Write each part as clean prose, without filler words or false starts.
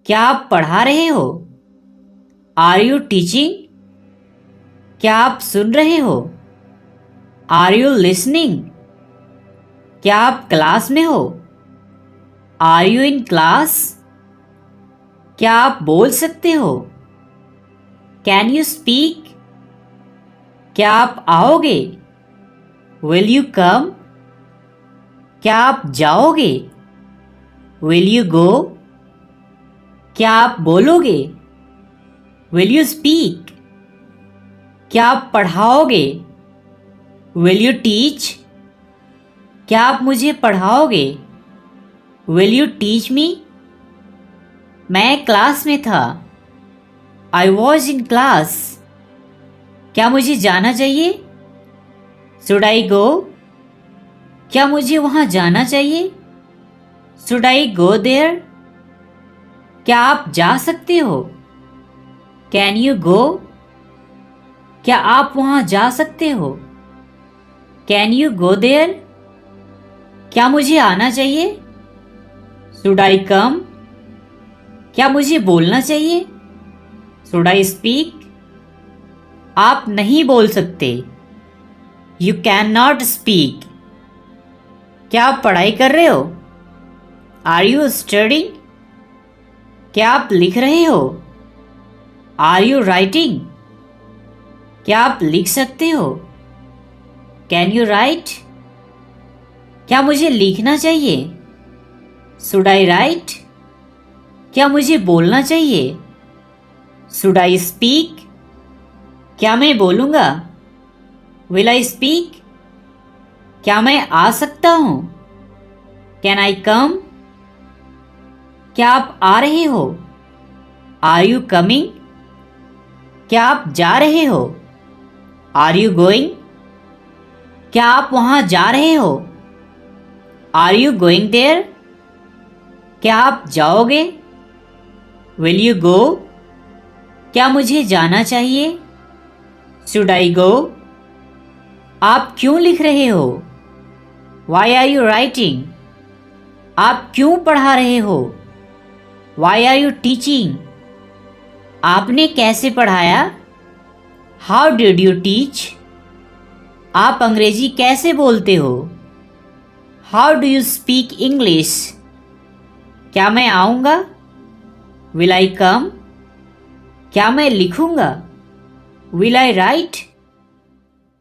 क्या आप पढ़ा रहे हो? Are you teaching? क्या आप सुन रहे हो? Are you listening? क्या आप क्लास में हो? Are you in class? क्या आप बोल सकते हो? Can you speak? क्या आप आओगे? Will you come? क्या आप जाओगे? Will you go? क्या आप बोलोगे? Will you speak? क्या आप पढ़ाओगे? Will you teach? क्या आप मुझे पढ़ाओगे? Will you teach me? मैं क्लास में था। I was in class. क्या मुझे जाना चाहिए? Should I go? क्या मुझे वहाँ जाना चाहिए? Should I go there? क्या आप जा सकते हो? Can you go? क्या आप वहाँ जा सकते हो? Can you go there? क्या मुझे आना चाहिए? Should I come? क्या मुझे बोलना चाहिए? Should I speak? आप नहीं बोल सकते। You can not speak. क्या आप पढ़ाई कर रहे हो? Are you studying? क्या आप लिख रहे हो? Are you writing? क्या आप लिख सकते हो? Can you write? क्या मुझे लिखना चाहिए? Should I write? क्या मुझे बोलना चाहिए? Should I speak? क्या मैं बोलूँगा? Will I speak? क्या मैं आ सकता हूँ? Can I come? क्या आप आ रहे हो? Are you coming? क्या आप जा रहे हो? Are you going? क्या आप वहाँ जा रहे हो? Are you going there? क्या आप जाओगे? Will you go? क्या मुझे जाना चाहिए? Should I go? आप क्यों लिख रहे हो? Why are you writing? आप क्यों पढ़ा रहे हो? Why are you teaching? आपने कैसे पढ़ाया? How did you teach? आप अंग्रेजी कैसे बोलते हो? How do you speak English? क्या मैं आऊँगा? Will I come? क्या मैं लिखूँगा? Will I write?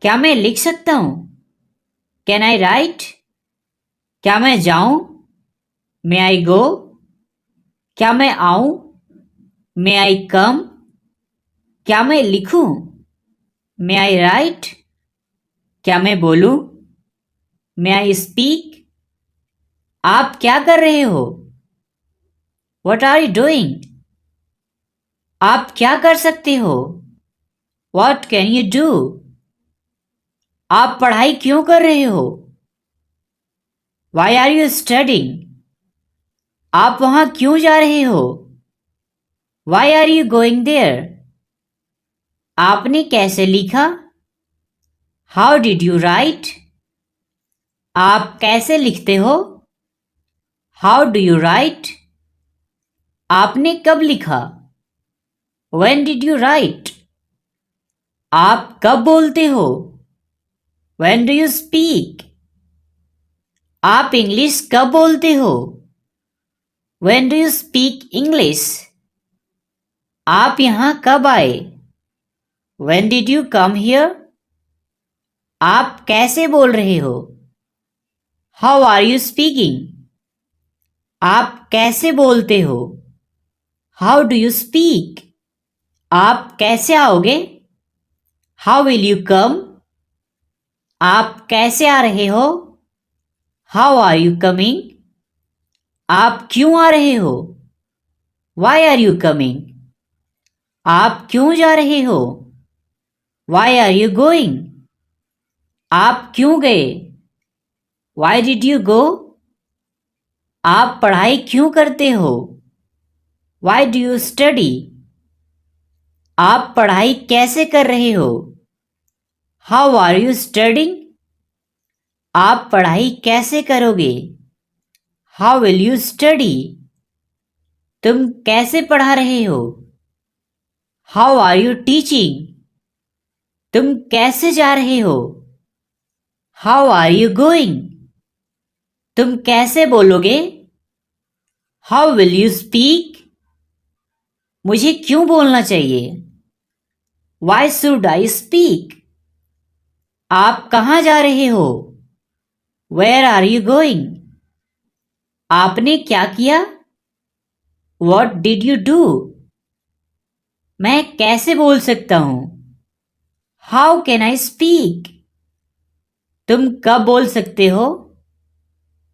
क्या मैं लिख सकता हूँ? Can I write? क्या मैं जाऊँ? मे आई गो? क्या मैं आऊँ? मे आई कम? क्या मैं लिखूँ? May I write? क्या मैं बोलूँ? May I speak? आप क्या कर रहे हो? What are you doing? आप क्या कर सकते हो? What can you do? आप पढ़ाई क्यों कर रहे हो? Why are you studying? आप वहाँ क्यों जा रहे हो? Why are you going there? आपने कैसे लिखा? How did you write? आप कैसे लिखते हो? How do you write? आपने कब लिखा? When did you write? आप कब बोलते हो? When do you speak? आप इंग्लिश कब बोलते हो? When do you speak English? आप यहाँ कब आए? When did you come here? आप कैसे बोल रहे हो? How are you speaking? आप कैसे बोलते हो? How do you speak? आप कैसे आओगे? How will you come? आप कैसे आ रहे हो? How are you coming? आप क्यों आ रहे हो? Why are you coming? आप क्यों जा रहे हो? Why are you going? आप क्यों गए? Why did you go? आप पढ़ाई क्यों करते हो? Why do you study? आप पढ़ाई कैसे कर रहे हो? How are you studying? आप पढ़ाई कैसे करोगे? How will you study? तुम कैसे पढ़ा रहे हो? How are you teaching? तुम कैसे जा रहे हो? How are you going? तुम कैसे बोलोगे? How will you speak? मुझे क्यों बोलना चाहिए? Why should I speak? आप कहाँ जा रहे हो? Where are you going? आपने क्या किया? What did you do? मैं कैसे बोल सकता हूं? How can I speak? तुम कब बोल सकते हो?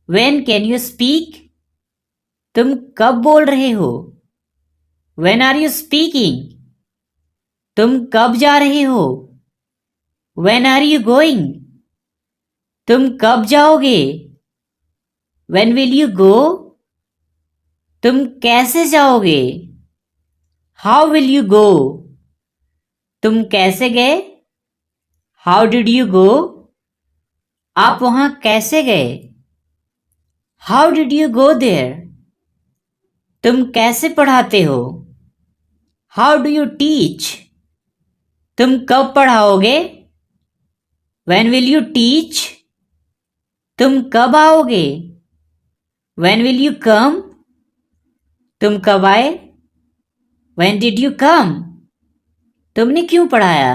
When can you speak? तुम कब बोल रहे हो? When are you speaking? तुम कब जा रहे हो? When are you going? तुम कब जाओगे? When will you go? तुम कैसे जाओगे? How will you go? तुम कैसे गए? How did you go? आप वहां कैसे गए? How did you go there? तुम कैसे पढ़ाते हो? How do you teach? तुम कब पढ़ाओगे? When will you teach? तुम कब आओगे? When will you come? तुम कब आए? When did you come? तुमने क्यों पढ़ाया?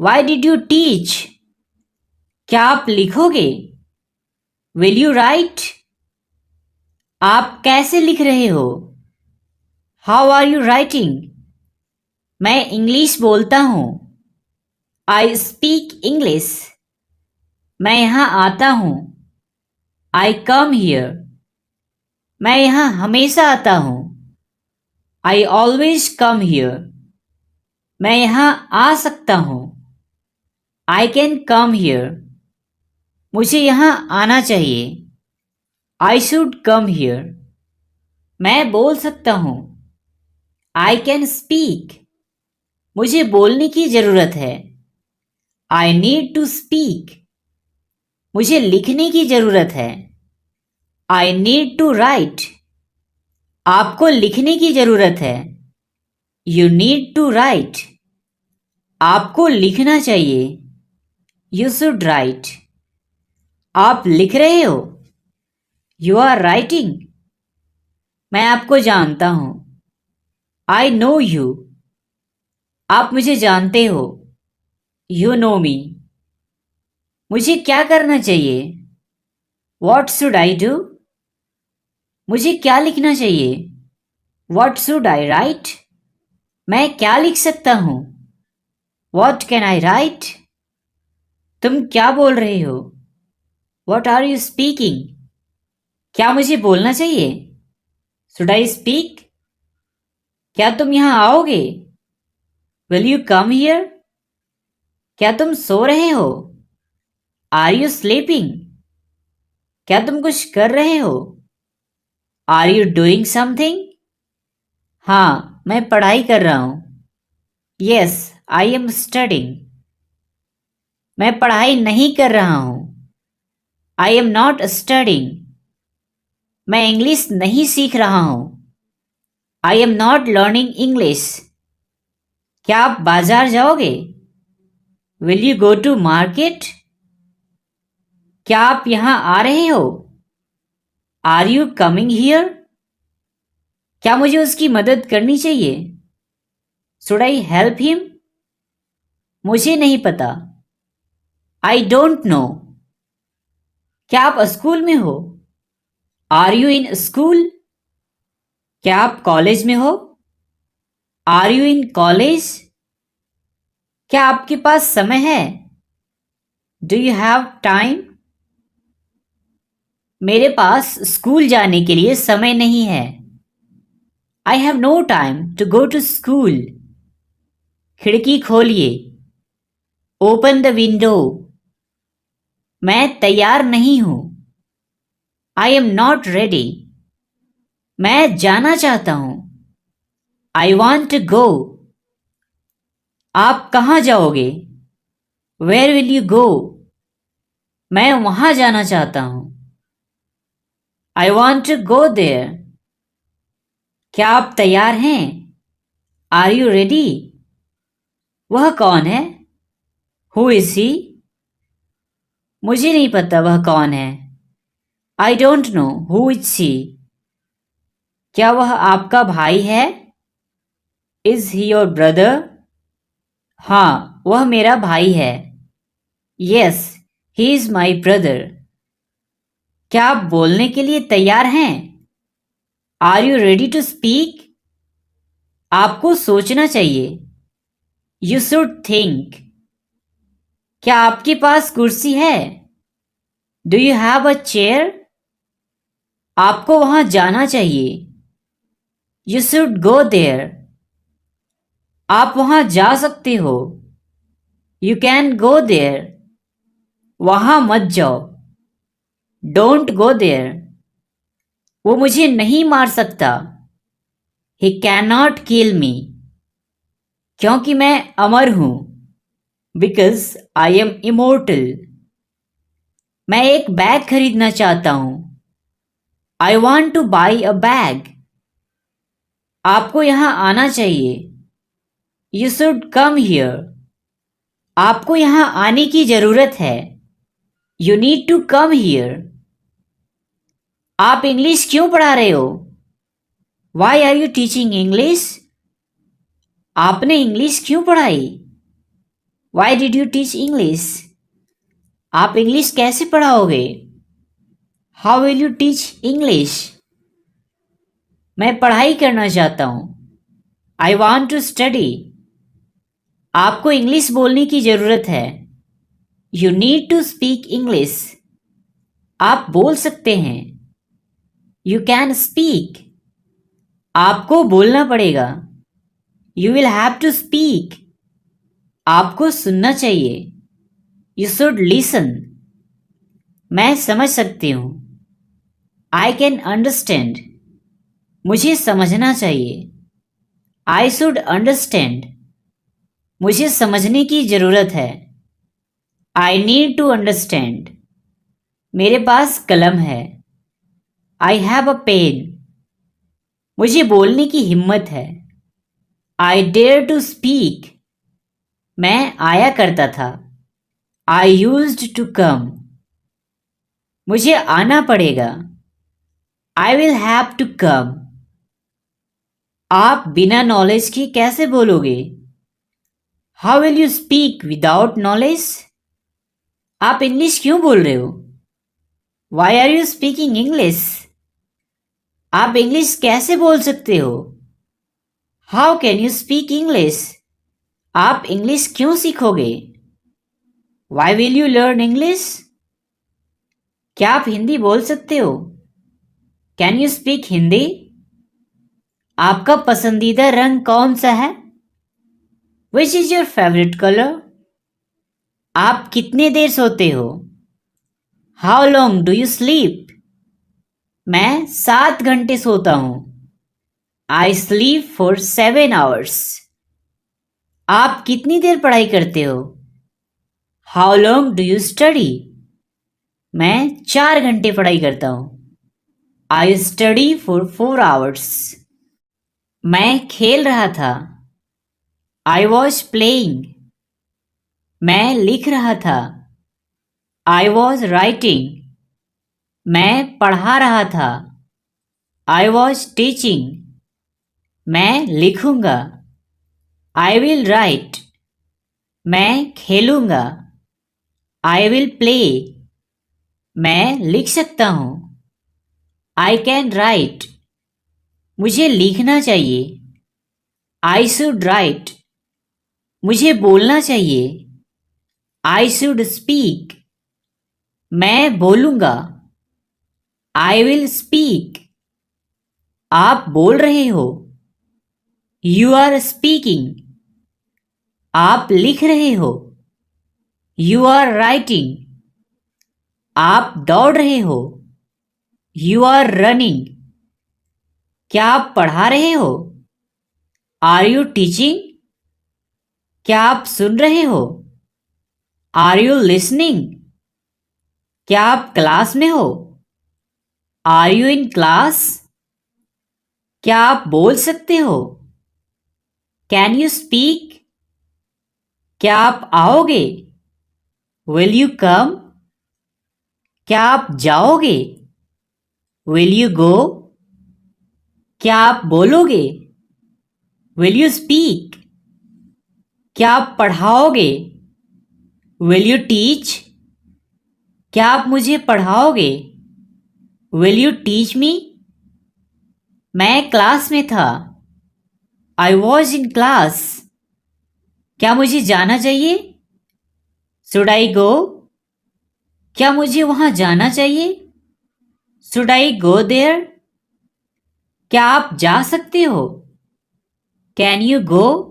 Why did you teach? क्या आप लिखोगे? Will you write? आप कैसे लिख रहे हो? How are you writing? मैं इंग्लिश बोलता हूं। I speak English. मैं यहां आता हूं। I come here. मैं यहां हमेशा आता हूं। I always come here. मैं यहां आ सकता हूं। I can come here. मुझे यहां आना चाहिए। I should come here. मैं बोल सकता हूं। I can speak. मुझे बोलने की जरूरत है। I need to speak. मुझे लिखने की जरूरत है। I need to write. आपको लिखने की जरूरत है। You need to write. आपको लिखना चाहिए। You should write. आप लिख रहे हो। You are writing. मैं आपको जानता हूं। I know you. आप मुझे जानते हो। You know me. मुझे क्या करना चाहिए? What should I do? मुझे क्या लिखना चाहिए? What should I write? मैं क्या लिख सकता हूं? What can I write? तुम क्या बोल रहे हो? What are you speaking? क्या मुझे बोलना चाहिए? Should I speak? क्या तुम यहां आओगे? Will you come here? क्या तुम सो रहे हो? Are you sleeping? क्या तुम कुछ कर रहे हो? Are you doing something? हाँ, मैं पढ़ाई कर रहा हूं। Yes, I am studying. मैं पढ़ाई नहीं कर रहा हूं। I am not studying. मैं इंग्लिश नहीं सीख रहा हूं। I am not learning English. क्या आप बाजार जाओगे? Will you go to market? क्या आप यहां आ रहे हो? Are you coming here? क्या मुझे उसकी मदद करनी चाहिए? Should I help him? मुझे नहीं पता। I don't know. क्या आप स्कूल में हो? Are you in school? क्या आप कॉलेज में हो? Are you in college? क्या आपके पास समय है? Do you have time? मेरे पास स्कूल जाने के लिए समय नहीं है। I have no time to go to school. खिड़की खोलिए। Open the window. मैं तैयार नहीं हूं। I am not ready. मैं जाना चाहता हूं। I want to go. आप कहाँ जाओगे? Where will you go? मैं वहां जाना चाहता हूं। I want to go there. क्या आप तैयार हैं? Are you ready? वह कौन है? Who is he? मुझे नहीं पता वह कौन है। I don't know who is he. क्या वह आपका भाई है? Is he your brother? हाँ, वह मेरा भाई है। Yes, he is my brother. क्या आप बोलने के लिए तैयार हैं? Are you ready to speak? आपको सोचना चाहिए। You should think. क्या आपके पास कुर्सी है? Do you have a chair? आपको वहां जाना चाहिए। You should go there. आप वहां जा सकते हो। You can go there. वहां मत जाओ। Don't go there. वो मुझे नहीं मार सकता। He can not kill me. क्योंकि मैं अमर हूं। Because I am immortal. मैं एक बैग खरीदना चाहता हूं। I want to buy a bag. आपको यहां आना चाहिए। You should come here. आपको यहां आने की जरूरत है। You need to come here. आप इंग्लिश क्यों पढ़ा रहे हो? Why are you teaching English? आपने इंग्लिश क्यों पढ़ाई? Why did you teach English? आप इंग्लिश कैसे पढ़ाओगे? How will you teach English? मैं पढ़ाई करना चाहता हूं। I want to study. आपको इंग्लिश बोलने की जरूरत है। You need to speak English. आप बोल सकते हैं। You can speak. आपको बोलना पड़ेगा। You will have to speak. आपको सुनना चाहिए। You should listen. मैं समझ सकती हूँ। I can understand. मुझे समझना चाहिए। I should understand. मुझे समझने की जरूरत है। I need to understand. मेरे पास कलम है। I have a pen. मुझे बोलने की हिम्मत है। I dare to speak. मैं आया करता था। I used to come. मुझे आना पड़ेगा। I will have to come. आप बिना नॉलेज के कैसे बोलोगे? How will you speak without knowledge? आप इंग्लिश क्यों बोल रहे हो? Why are you speaking English? आप इंग्लिश कैसे बोल सकते हो? How can you speak English? आप इंग्लिश क्यों सीखोगे? Why will you learn English? क्या आप हिंदी बोल सकते हो? Can you speak Hindi? आपका पसंदीदा रंग कौन सा है? Which is your favourite colour? आप कितने देर सोते हो? How long do you sleep? मैं 7 घंटे सोता हूं। I sleep for 7 hours। आप कितनी देर पढ़ाई करते हो? How long do you study? मैं 4 घंटे पढ़ाई करता हूं। I study for 4 hours। मैं खेल रहा था। I was playing. मैं लिख रहा था। I was writing. मैं पढ़ा रहा था। I was teaching. मैं लिखूंगा। I will write. मैं खेलूंगा। I will play. मैं लिख सकता हूं। I can write. मुझे लिखना चाहिए। I should write. मुझे बोलना चाहिए। I should speak. मैं बोलूंगा। I will speak. आप बोल रहे हो। You are speaking. आप लिख रहे हो। You are writing. आप दौड़ रहे हो। You are running. क्या आप पढ़ा रहे हो? Are you teaching? क्या आप सुन रहे हो? Are you listening? क्या आप क्लास में हो? Are you in class? क्या आप बोल सकते हो? Can you speak? क्या आप आओगे? Will you come? क्या आप जाओगे? Will you go? क्या आप बोलोगे? Will you speak? क्या आप पढ़ाओगे? Will you teach? क्या आप मुझे पढ़ाओगे? Will you teach me? मैं क्लास में था। I was in class. क्या मुझे जाना चाहिए? Should I go? क्या मुझे वहां जाना चाहिए? Should I go there? क्या आप जा सकते हो? Can you go?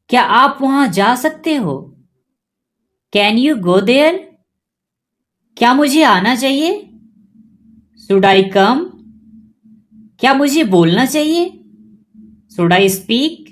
क्या आप वहां जा सकते हो? Can you go there? क्या मुझे आना चाहिए? Should I come? क्या मुझे बोलना चाहिए? Should I speak?